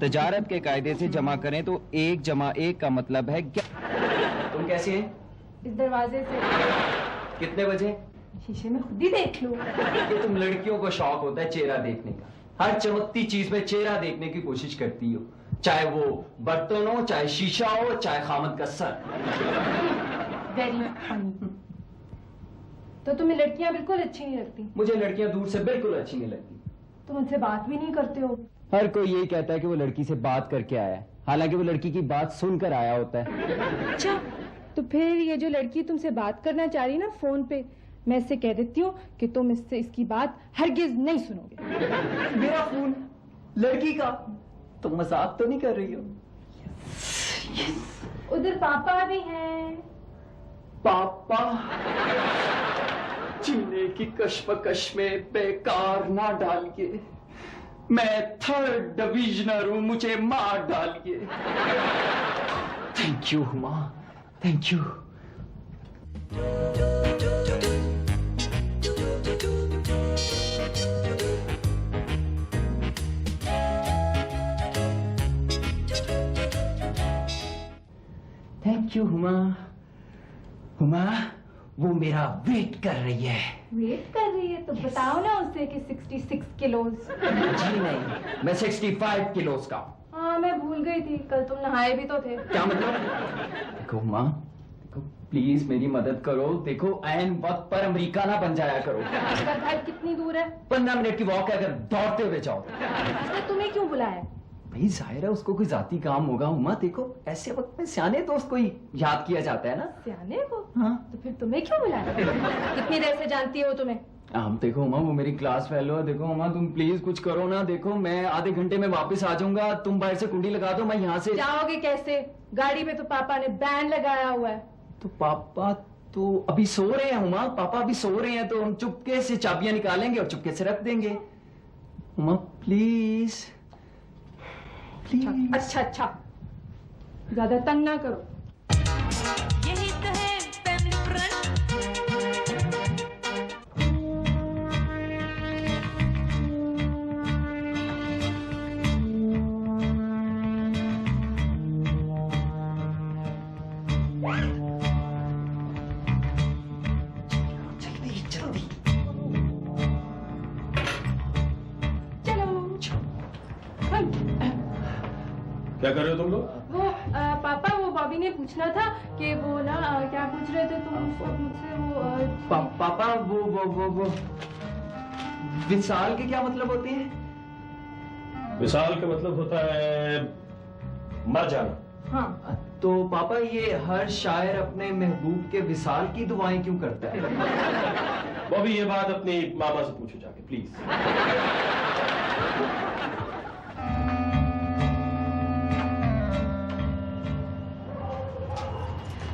तजारत के कायदे से जमा करें तो 1 जमा 1 का मतलब है तुम कैसी हैं? इस दरवाजे से। कितने बजे? शीशे में खुद ही देख लो। कि तुम लड़कियों को शौक होता है चेहरा देखने का, हर चमकती चीज में चेहरा देखने की कोशिश करती हो, चाहे वो बर्तन हो, चाहे शीशा हो, चाहे खामद का सर। Very funny. तो तुम्हें लड़कियां बिल्कुल अच्छी नहीं लगती? मुझे लड़कियां दूर से बिल्कुल अच्छी नहीं लगती। तुम उनसे बात भी नहीं करते हो? हर कोई यही कहता है कि वो लड़की से बात करके आया है, हालांकि वो लड़की की बात सुनकर आया होता है। अच्छा, तो फिर ये जो लड़की तुमसे बात करना चाह रही ना फोन पे, मैं इससे कह देती हूँ कि तुम इससे इसकी बात हरगिज नहीं सुनोगे। मेरा फोन लड़की का? तुम मजाक तो नहीं कर रही हो? उधर पापा भी हैं। पापा जीने की कश्मकश में बेकार ना डालिए, मैं 3rd डिविजनर हूं, मुझे मार डालिए। Thank you Huma, thank you. Thank you Huma. Huma, वो मेरा वेट कर रही है। वेट कर रही है? तो बताओ ना उसे कि 66 किलोज। जी नहीं, मैं 65 किलोस का। हाँ, मैं भूल गई थी, कल तुम नहाए भी तो थे। क्या मतलब? देखो हुमा, देखो प्लीज मेरी मदद करो, देखो ऐन वक्त पर अमेरिका ना बन जाया करो। उसका घर कितनी दूर है? 15 मिनट की वॉक है, अगर दौड़ते हुए जाओ। उसने तुम्हें क्यों बुलाया? भाई जाहिर है उसको कोई जाती काम होगा हुमा, देखो ऐसे वक्त में सियाने दोस्त को ही याद किया जाता है ना। सियाने को? हाँ। तो फिर तुम्हें क्यों बुलाया? कितनी देर से जानती हो तुम्हें? हम देखो हुमा, वो मेरी क्लास फेलो है, देखो हुमा तुम प्लीज कुछ करो ना, देखो मैं आधे घंटे में वापस आ जाऊंगा, तुम बाहर से कुंडी लगा दो, मैं यहाँ से। जाओगे कैसे? गाड़ी में तो पापा ने बैंड लगाया हुआ है। तो पापा तो अभी सो रहे हैं हुमा, पापा अभी सो रहे हैं, तो हम चुपके से चाबियां निकालेंगे और चुपके से रख देंगे। Huma please please. अच्छा अच्छा, ज्यादा तंग ना करो। यही तो है फैमिली फ्रेंड। जल्दी जल्दी। क्या कर रहे हो तुम लोग? वो पापा, वो बॉबी ने पूछना था कि वो ना क्या पूछ रहे थे तुम मुझसे? वो पापा वो विशाल के क्या मतलब होते हैं? विशाल का मतलब होता है मर जाना। हाँ। तो पापा ये हर शायर अपने महबूब के विशाल की दुआएं क्यों करता है? वो भी ये बात अपनी मामा से पूछो जाके प्लीज।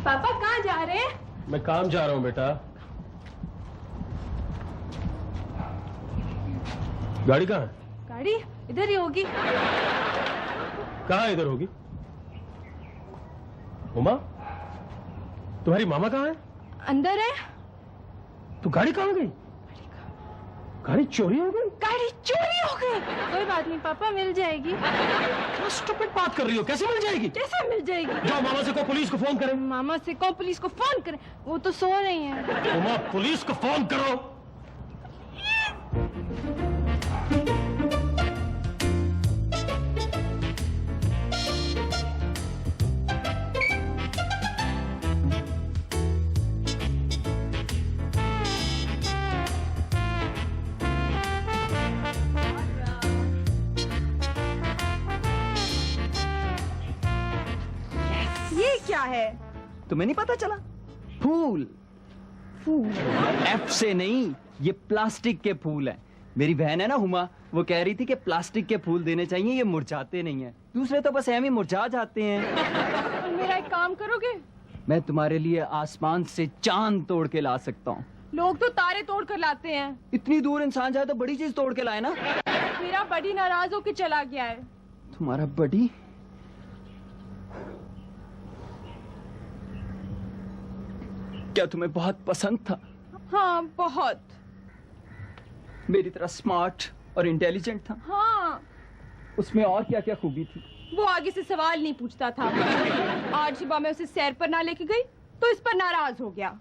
पापा कहाँ जा रहे हैं? मैं काम जा रहा हूँ बेटा। गाड़ी कहाँ है? गाड़ी इधर ही होगी। कहाँ इधर होगी? उमा, तुम्हारी मामा कहाँ है? अंदर है। तो गाड़ी कहाँ गई? गाड़ी चोरी हो गई? गाड़ी चोरी हो गई? कोई बात नहीं पापा, मिल जाएगी। क्या स्टूपिड बात कर रही हो? कैसे मिल जाएगी? कैसे मिल जाएगी? जाओ मामा से कहो पुलिस को फोन करें। मामा से कहो पुलिस को फोन करें, वो तो सो रही हैं। उमा, पुलिस को फोन करो। ये क्या है? तुम्हें नहीं पता चला? फूल। फूल? एफ से नहीं, ये प्लास्टिक के फूल हैं। मेरी बहन है ना हुमा, वो कह रही थी कि प्लास्टिक के फूल देने चाहिए, ये मुरझाते नहीं हैं। दूसरे तो बस ऐਵੇਂ मुरझा जाते हैं। तुम मेरा एक काम करोगे? मैं तुम्हारे लिए आसमान से चांद तोड़ के ला सकता हूँ। लोग तो तारे तोड़ कर लाते हैं। इतनी दूर इंसान जाए तो बड़ी चीज तोड़ के लाए ना। मेरा बड़ी नाराज होकर चला गया है। तुम्हारा बड़ी? क्या तुम्हें बहुत पसंद था? हाँ बहुत। मेरी तरह स्मार्ट और इंटेलिजेंट था? हाँ। उसमें और क्या क्या खूबी थी? वो आगे से सवाल नहीं पूछता था। आज सुबह मैं उसे सैर पर ना लेके गई तो इस पर नाराज हो गया।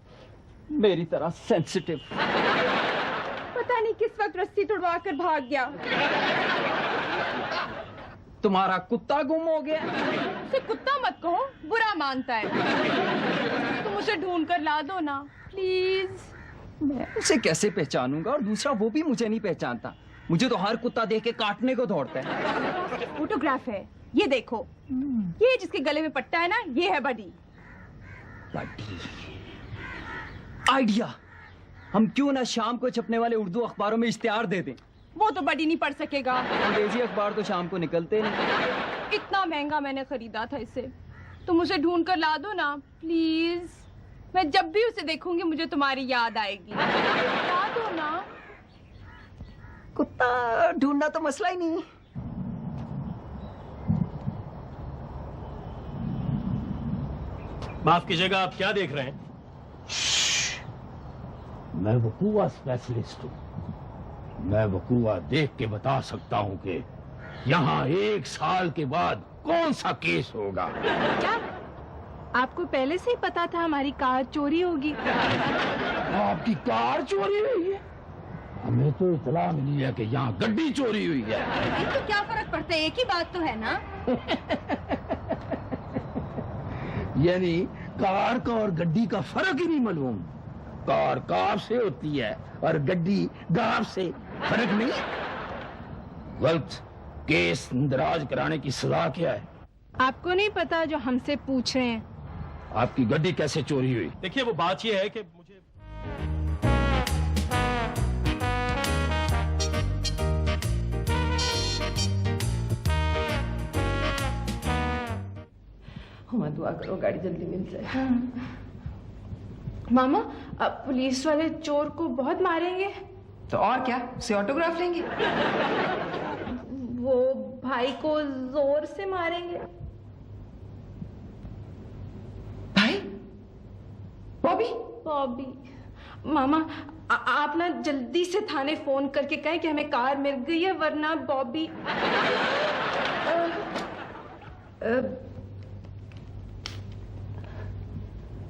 मेरी तरह सेंसिटिव। पता नहीं किस वक्त रस्सी तुड़वा कर भाग गया। तुम्हारा कुत्ता गुम हो गया? उसे कुत्ता मत कहो, बुरा मानता है। तुम उसे ढूंढ कर ला दो ना प्लीज। मैं उसे कैसे पहचानूंगा, और दूसरा वो भी मुझे नहीं पहचानता। मुझे तो हर कुत्ता देख के काटने को दौड़ता है। फोटोग्राफ है, ये देखो। ये जिसके गले में पट्टा है ना, ये है बडी। बडी आइडिया। हम क्यों ना शाम को छपने वाले उर्दू अखबारों में इश्तिहार दे दें। वो तो बडी नहीं पढ़ सकेगा। अंग्रेजी अखबार तो शाम को निकलते नहीं। इतना महंगा मैंने खरीदा था इसे। तुम उसे ढूंढ कर ला दो ना प्लीज। मैं जब भी उसे देखूंगी मुझे तुम्हारी याद आएगी। ला दो ना। कुत्ता ढूंढना तो मसला ही नहीं। माफ कीजिएगा, आप क्या देख रहे हैं? मैं वकूआ स्पेशलिस्ट हूँ। मैं वकूआ देख के बता सकता हूँ कि यहाँ 1 साल के बाद कौन सा केस होगा। क्या आपको पहले से ही पता था हमारी कार चोरी होगी? आपकी कार चोरी हुई है? हमें तो इतला मिली है कि यहाँ गड्डी चोरी हुई है। तो क्या फर्क पड़ता है, एक ही बात तो है ना। यानी कार का और गड्डी का फर्क ही नहीं मालूम। कार कार से होती है और गड्डी गांव से। फर्क नहीं। गलत केस दराज कराने की सजा क्या है? आपको नहीं पता जो हमसे पूछ रहे हैं। आपकी गड्डी कैसे चोरी हुई? देखिए, वो बात ये है कि मुझे हुआ दुआ करो गाड़ी जल्दी मिल जाए। मामा, अब पुलिस वाले चोर को बहुत मारेंगे। तो और क्या, उसे ऑटोग्राफ लेंगे। वो भाई को जोर से मारेंगे। भाई बॉबी। बॉबी। मामा, आप ना जल्दी से थाने फोन करके कहें कि हमें कार मिल गई है, वरना बॉबी।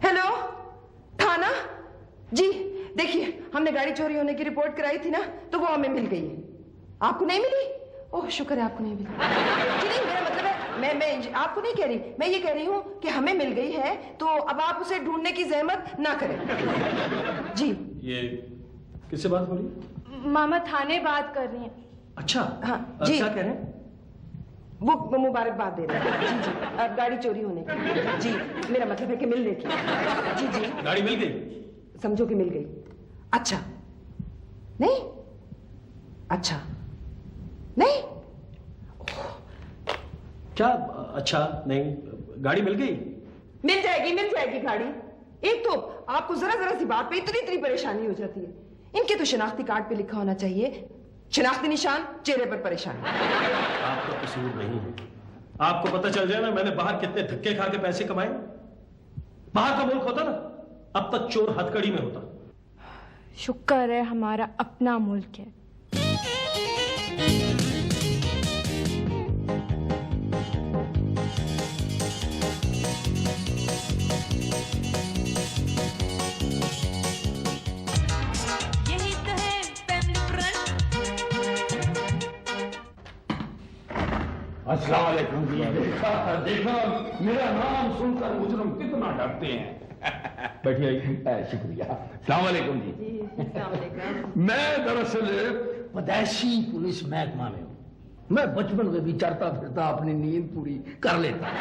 हेलो थाना जी, देखिए हमने गाड़ी चोरी होने की रिपोर्ट कराई थी ना, तो वो हमें मिल गई है। आपको नहीं मिली? ओह शुक्र है आपको नहीं मिली। जी नहीं, मेरा मतलब है मैं आपको नहीं कह रही, मैं ये कह रही हूँ कि हमें मिल गई है, तो अब आप उसे ढूंढने की जहमत ना करें। जी ये किससे बात हो रही है? मामा थाने बात कर रही हैं। अच्छा, हाँ जी, क्या कह रहे हैं? वो मुबारकबाद दे रहे हैं। जी जी, अब गाड़ी चोरी होने की। जी मेरा मतलब है कि मिलने की। जी जी, गाड़ी मिल गई? समझो कि मिल गई। अच्छा नहीं, अच्छा नहीं, क्या अच्छा नहीं? गाड़ी मिल गई? मिल जाएगी गाड़ी। एक तो आपको जरा जरा सी बात पे इतनी परेशानी हो जाती है। इनके तो शनाख्ती कार्ड पे लिखा होना चाहिए शनाख्ती निशान, चेहरे पर परेशानी। आपका कसूर नहीं है। आपको पता चल जाए ना मैंने बाहर कितने धक्के खा के पैसे कमाए। बाहर का मुल्क होता ना, अब तक चोर हथकड़ी में होता। शुक्र है हमारा अपना मुल्क है। यही तो है फैमिली फ्रंट। अस्सलाम वालेकुम जी। देखा मेरा नाम सुनकर मुजरिम कितना डरते हैं। बैठिए। शुक्रिया। अस्सलाम वालेकुम जी। मैं दरअसल पदैशी पुलिस महकमा में हूँ। मैं बचपन में भी चढ़ता फिरता अपनी नींद पूरी कर लेता।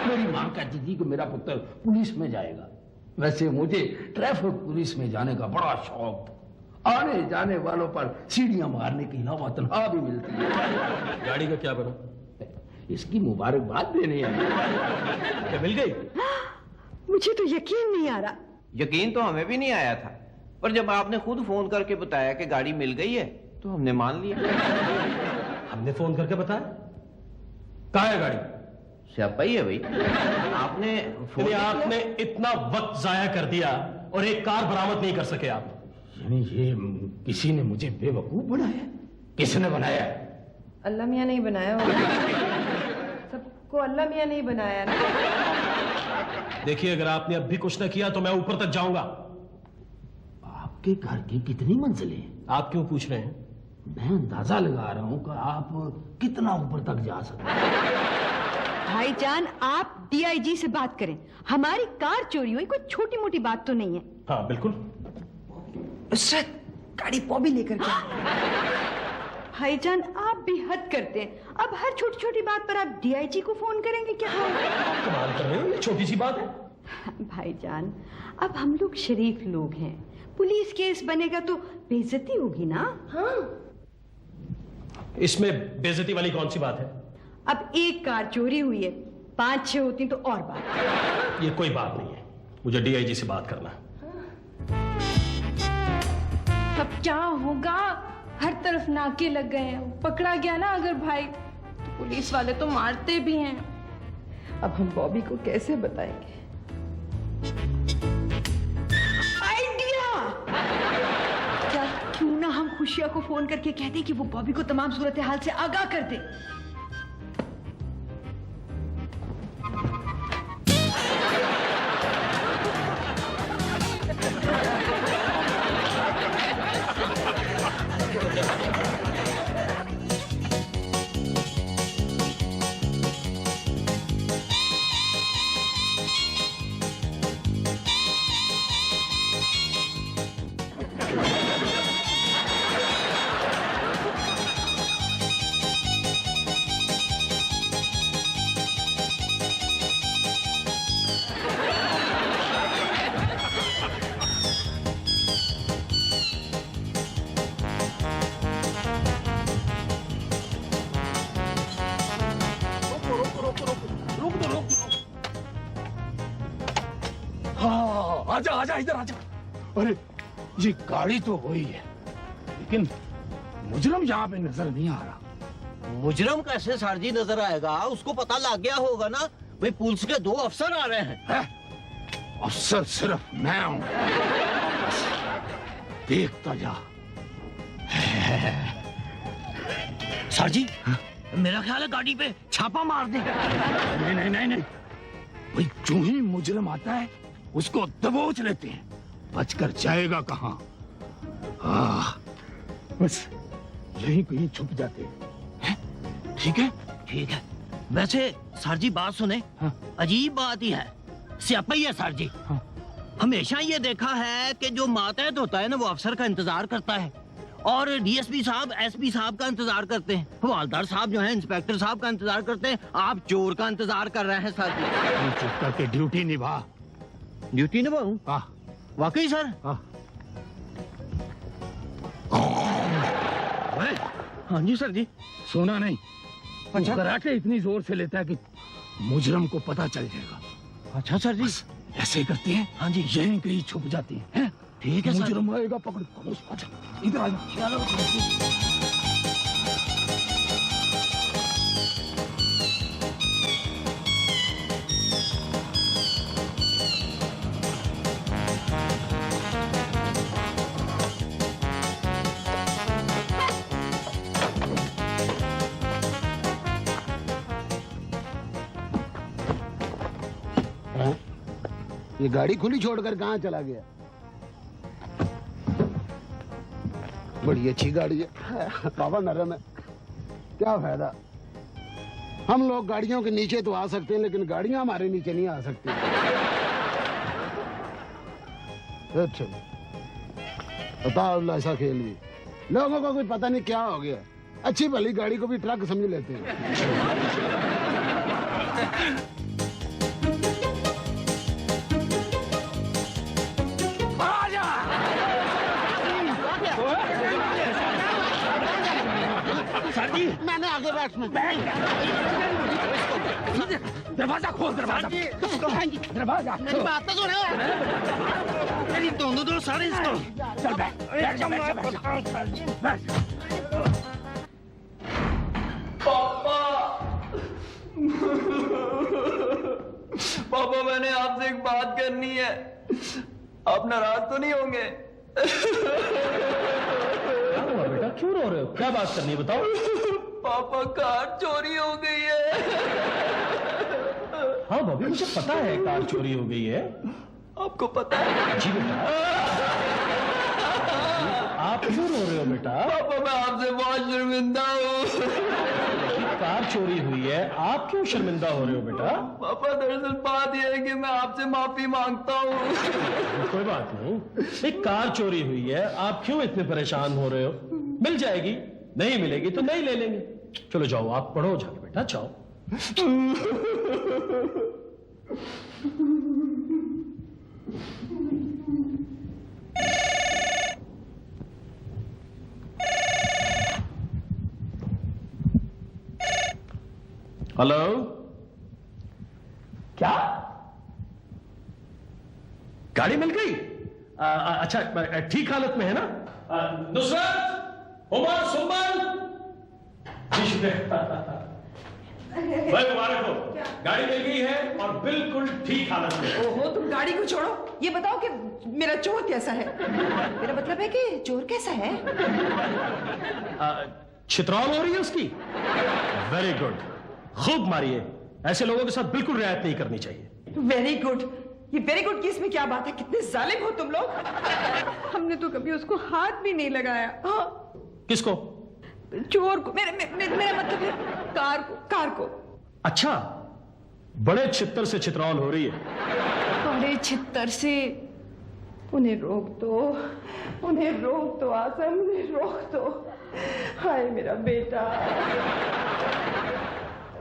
मेरी माँ कहती थी कि मेरा पुत्र पुलिस में जाएगा। वैसे मुझे ट्रैफिक पुलिस में जाने का बड़ा शौक था। आने जाने वालों पर सीढ़ियां मारने की नौबत तनख्वाह भी मिलती है। गाड़ी का क्या बना? इसकी मुबारकबाद देने आई। क्या मिल गई? मुझे तो यकीन नहीं आ रहा। यकीन तो हमें भी नहीं आया था, पर जब आपने खुद फोन करके बताया कि गाड़ी मिल गई है तो हमने मान लिया। हमने फोन करके बताया? कहाँ है गाड़ी? स्यापा ही है भाई। आपने फोन यानी आपने इतना वक्त जाया कर दिया और एक कार बरामद नहीं कर सके आप। यानी ये किसी ने मुझे बेवकूफ बनाया? किसने बनाया? अल्लाह मियाँ नहीं बनाया होगा। सबको अल्लाह मियाँ नहीं बनाया ना। देखिए, अगर आपने अब भी कुछ न किया तो मैं ऊपर तक जाऊंगा। आपके घर की कितनी मंजिलें हैं? आप क्यों पूछ रहे हैं? मैं अंदाजा लगा रहा हूं कि आप कितना ऊपर तक जा सकते हैं। भाईजान, आप डीआईजी से बात करें। हमारी कार चोरी हुई कोई छोटी मोटी बात तो नहीं है। हाँ बिल्कुल। नुसरत, गाड़ी बॉबी लेकर के आ। भाईजान, आप भी हद करते हैं। अब हर छोटी छोटी बात पर आप डीआईजी को फोन करेंगे क्या? कमाल कर रहे हो, ये छोटी सी बात है। भाईजान, अब हम लोग शरीफ लोग हैं। पुलिस केस बनेगा तो बेइज्जती होगी ना। हाँ, इसमें बेइज्जती वाली कौन सी बात है? अब एक कार चोरी हुई है, 5-6 होती तो और बात। ये कोई बात नहीं है, मुझे डीआईजी से बात करना है। अब क्या होगा? हर तरफ नाके लग गए हैं। वो पकड़ा गया ना अगर भाई, तो पुलिस वाले तो मारते भी हैं। अब हम बॉबी को कैसे बताएंगे? आइडिया! क्या क्यों ना हम खुशिया को फोन करके कहते कि वो बॉबी को तमाम सूरत हाल से आगाह कर दे। हाँ, आजा आजा, इधर आजा। अरे ये गाड़ी तो वही है, लेकिन मुजरम यहाँ पे नजर नहीं आ रहा। मुजरम कैसे सर जी नजर आएगा? उसको पता लग गया होगा ना, भाई पुलिस के 2 अफसर आ रहे हैं। है? अफसर सिर्फ मैं हूं, बस देखता जा। सर जी, मेरा ख्याल है गाड़ी पे छापा मार दे। नहीं नहीं नहीं नहीं, भाई जो ही मुजरम आता है उसको दबोच लेते हैं, बचकर जाएगा कहाँ। बस यहीं कहीं छुप जाते हैं। ठीक है? ठीक है। वैसे सर जी बात सुने, हाँ। अजीब बात ही है, स्यापा ही है सर जी। हाँ। हमेशा ये देखा है कि जो मातहत होता है ना, वो अफसर का इंतजार करता है, और डीएसपी साहब एसपी साहब का इंतजार करते हैं, हवालदार साहब जो है इंस्पेक्टर साहब का इंतजार करते हैं। आप चोर का इंतजार कर रहे हैं सर जी। चुप करके ड्यूटी निभा। ड्यूटी निभाऊं? हाँ वाकई सर? हाँ। हाँ जी सर जी। सोना नहीं, अच्छा। कराटे इतनी जोर से लेता है कि मुजरम को पता चल जाएगा। अच्छा सर जी। बस ऐसे करते हैं। हाँ जी। यहीं कहीं छुप जाते हैं। ठीक है सर। मुजरम आएगा, पकड़। अच्छा, इधर आ जा। ये गाड़ी खुली छोड़कर कहाँ चला गया? बड़ी अच्छी गाड़ी है, बाबा नरम है। क्या फायदा, हम लोग गाड़ियों के नीचे तो आ सकते हैं, लेकिन गाड़ियां हमारे नीचे नहीं आ सकती। अच्छा, बताओ, ऐसा खेल भी लोगों को कुछ पता नहीं क्या हो गया। अच्छी भली गाड़ी को भी ट्रक समझ लेते हैं। सर जी, मैंने आगे बैठना। दरवाजा खोल, दरवाजा। दरवाजा मेरी बात तो सुनो। मेरी दोनों दो सारे इसको। चल बैठ जा, बैठ। पापा, मैंने आपसे एक बात करनी है, आप नाराज तो नहीं होंगे? क्या हुआ बेटा, क्यों रो रहे हो? क्या बात करनी है बताओ। पापा कार चोरी हो गई है। हाँ बॉबी, मुझे पता है कार चोरी हो गई है। आपको पता है? जी बेटा। आप क्यों रो रहे हो बेटा? पापा मैं आपसे बहुत शर्मिंदा हूँ। कार चोरी हुई है, आप क्यों शर्मिंदा हो रहे हो बेटा? पापा दरअसल बात यह है कि मैं आपसे माफी मांगता हूँ। कोई बात नहीं, एक कार चोरी हुई है, आप क्यों इतने परेशान हो रहे हो? मिल जाएगी, नहीं मिलेगी तो नहीं ले लेंगे। चलो जाओ, आप पढ़ो जाके बेटा, जाओ। हेलो, क्या गाड़ी मिल गई? अच्छा, ठीक हालत में है ना? नुसरत, उमर, सुमन, जी शुक्रिया। भाई मुबारक हो, गाड़ी मिल गई है और बिल्कुल ठीक हालत में। ओहो, तुम गाड़ी को छोड़ो, ये बताओ कि मेरा चोर कैसा है। मेरा मतलब है कि चोर कैसा है। चित्रौल हो रही है उसकी? वेरी गुड, खूब मारिए। ऐसे लोगों के साथ बिल्कुल रियायत नहीं करनी चाहिए। Very good. ये वेरी गुड की इसमें क्या बात है? कितने जालिम हो तुम लोग। हमने तो कभी उसको हाथ भी नहीं लगाया। हाँ, किसको? चोर को। मेरा मतलब है कार को। अच्छा, बड़े छित्तर से चित्रौल हो रही है। बड़े छित्तर से? उन्हें रोक दो, आसम, उन्हें रोक दो। हाय मेरा बेटा।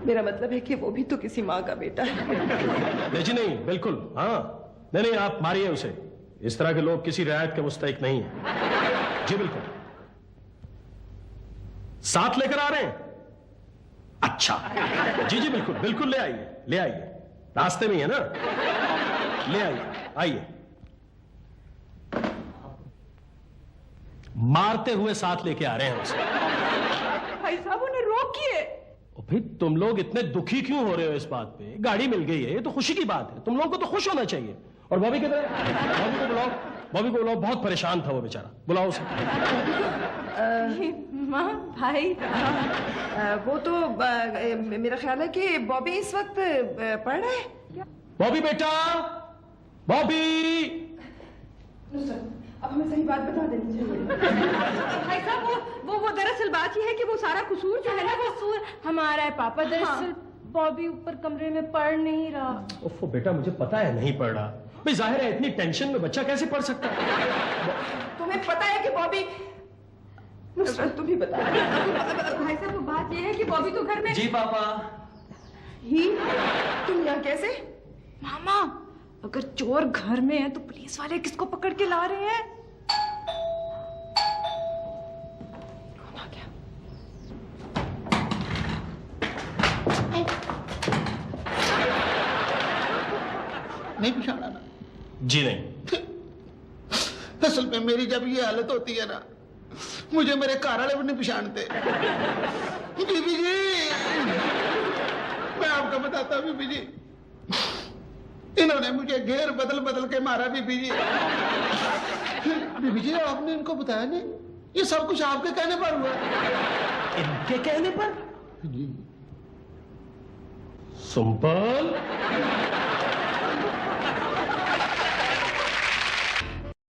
मेरा मतलब है कि वो भी तो किसी माँ का बेटा है। नहीं जी नहीं, बिल्कुल। हाँ, नहीं, आप मारिए उसे। इस तरह के लोग किसी रियायत के मुस्तहिक नहीं है। जी बिल्कुल। साथ लेकर आ रहे हैं? अच्छा, जी बिल्कुल ले आइए। रास्ते में ही है ना? ले आइए। मारते हुए साथ लेके आ रहे हैं उसे। भाई साहब, उन्हें रोकिए। फिर तुम लोग इतने दुखी क्यों हो रहे हो इस बात पे? गाड़ी मिल गई है, ये तो खुशी की बात है। तुम लोगों को तो खुश होना चाहिए। और बॉबी किधर है? बॉबी को बुलाओ, बहुत परेशान था वो बेचारा। बुलाओ उसे। माँ, भाई, वो तो मेरा ख्याल है कि बॉबी इस वक्त पढ़ रहा है। बॉबी बेटा, बॉबी। अब हमें सही बात बता देनी चाहिए। भाई साहब, वो दरअसल बात यह है कि वो सारा कसूर जो है ना, वो कसूर हमारा है पापा। दरअसल बॉबी ऊपर कमरे में पढ़ नहीं रहा। ओफो बेटा, मुझे पता है नहीं पढ़ रहा। भाई जाहिर है, इतनी टेंशन में बच्चा कैसे पढ़ सकता है? तुम्हें पता है कि बॉबी। तुम ही बता। भाई साहब, वो बात यह है कि बॉबी तो घर में। जी पापा। तुम यहाँ कैसे? मामा, अगर चोर घर में है तो पुलिस वाले किसको पकड़ के ला रहे हैं? नहीं पहचाना ना? जी नहीं। असल में मेरी जब ये हालत होती है ना, मुझे मेरे घर वाले भी नहीं पहचानते। बीबी जी, मैं आपको बताता हूँ बीबी जी, इन्होंने मुझे घेर बदल के मारा। बीबी जी, आपने इनको बताया नहीं? ये सब कुछ आपके कहने पर हुआ। इनके कहने पर? सुंपल,